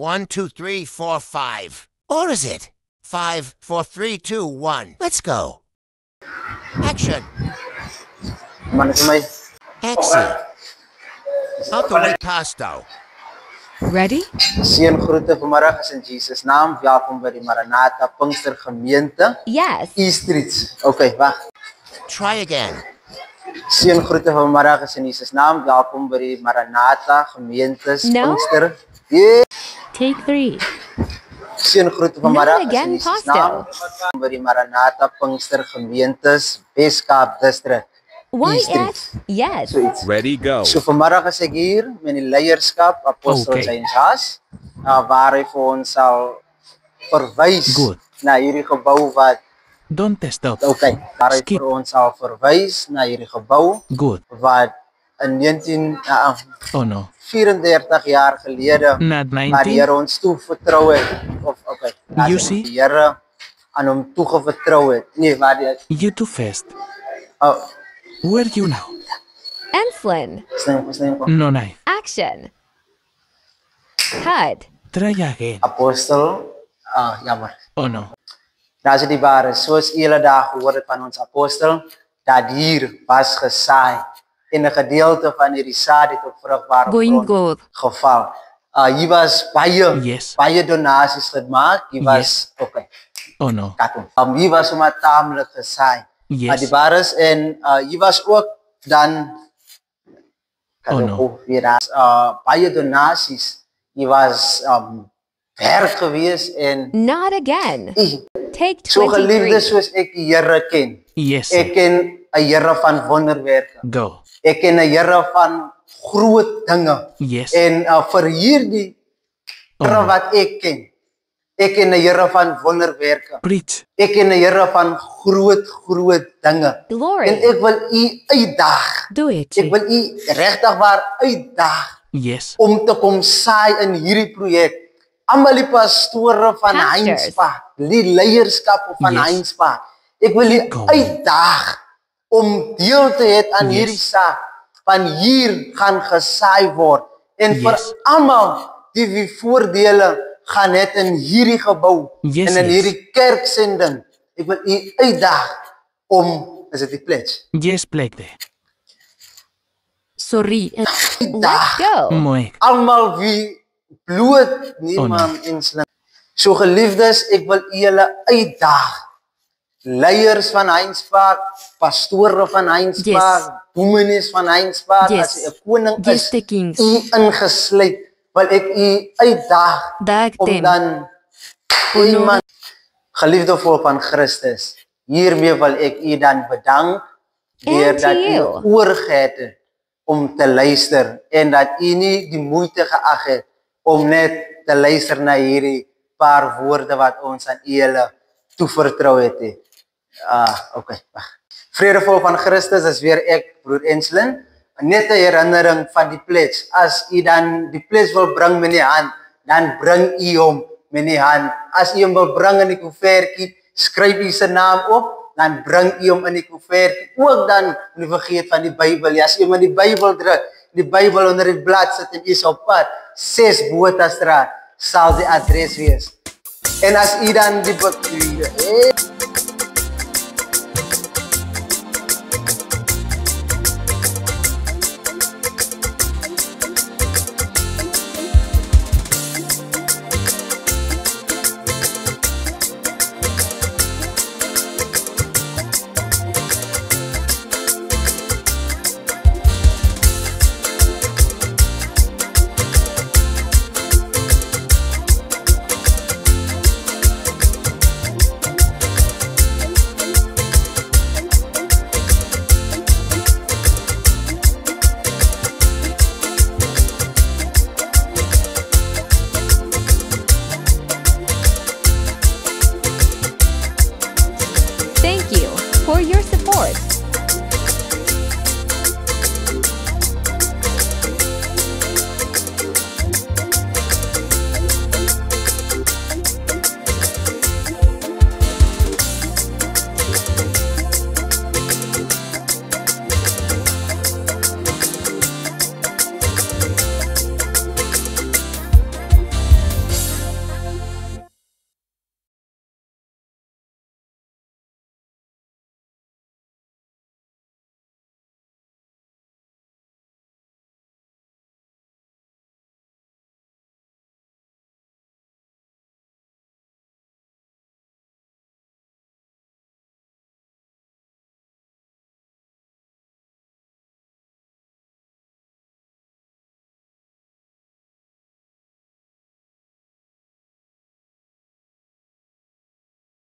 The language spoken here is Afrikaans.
1, 2, 3, 4, 5. Or is it 5, 4, 3, 2, 1? Let's go. Action. Mana may Exit. Out the way, Pasto. Ready? Seën groete vanmiddag is in Jesus naam. Welkom by die Maranatha Pinkster Gemeente. Yes. Eastridge. Okay, wag. Try again. Seën groete vanmiddag is in Jesus naam. Welkom by die Maranatha Gemeente No. Pinkster. Yeah. Take 3. Seën groete vanmiddag Not is in again, Jesus Pasto. naam. Welkom by die Maranatha Pinkster Gemeente Weskaap District. Why Eastridge. yes? Yes. Zoiets. Ready, go. So vanmiddag is ek hier met die leierskap Apostel Okay. James Haas, waar hy vir ons sal verwys Good. na hierdie gebou wat Don't stop. okay, waar hy Skip. vir ons sal verwys na hierdie gebou Good. wat in Oh no. 34 jaar gelede Not maar die 19. Here ons toe vertrou het of okay, You as see? die Here aan hom toegevertrou het. Nee, waar die You too fast. oh, Mm. Where you now? Enflin. sien No knife. Action. Cut. Try again. Apostel jammer. Oh no. Daar is die ware, soos julle daar gehoor het van ons apostel, dat hier was gesaai en 'n gedeelte van hierdie saad het op vrugbare Going grond good. geval. Hier was baie Yes. baie donasies gemaak. Hier was okay. Oh no. Katon. Hier was maar taamlik gesaai. Die Yes. ware is en hier was ook dan Oh no. weer baie donasies. Hier was werk gewees en Not again. Take so geliefde 23. soos ek die Here ken. Yes. Ek ken 'n Here van wonderwerke. Go. Ek ken 'n Here van groot dinge. Yes. En vir hierdie Here Oh. wat ek ken. Ek ken 'n Here van wonderwerke. Preach. Ek ken 'n Here van groot dinge. En Glory. ek wil u uitdaag. Do it. Ek wil u regtig waar uitdaag Yes. om te kom saai in hierdie projek. Almal die pastore van Pastors. Heinspark, die leierskap van Yes. Heinspark. Ek wil u Go. uitdaag om deel te hê aan Yes. hierdie saak. Van hier gaan gesaai word en vir Yes. almal die wie voordele gaan hê in hierdie gebou Yes, en in yes. hierdie kerksending. Ek wil u uitdaag om is dit die pledge? Yes, plek there. Sorry. Let's Uitdaag. go. Mooi. Almal wie bloot niemand insluit. So geliefdes, ek wil u julle uitdaag. Leiers van Heinspark, pastore van Heinspark, Yes. dominees van Heinspark, Yes. as 'n koning Yes, is, the kings. u ingesluit, wil ek u uitdaag Dag om them. dan no. iemand geliefde volk van Christus. Hiermee wil ek u dan bedank deur And to dat u you. oorgehad het om te luister en dat u nie die moeite geag het om net te luister na hierdie paar woorde wat ons aan u julle toevertrou het. Okay, wag. Vredevol van Christus is weer ek, broer Enslin. Net 'n herinnering van die pledge. As u dan die pledge wil bring met die hand, dan bring u hom met die hand. As u hom wil bring in die koevertjie, skryf u sy naam op, dan bring u hom in die koevertjie. Ook dan nie vergeet van die Bybel. As u hom in die Bybel druk, die Bybel onder die blad sit en u is op pad, 6 Bothastraat sal die adres wees. En as u dan die Thank you for your support.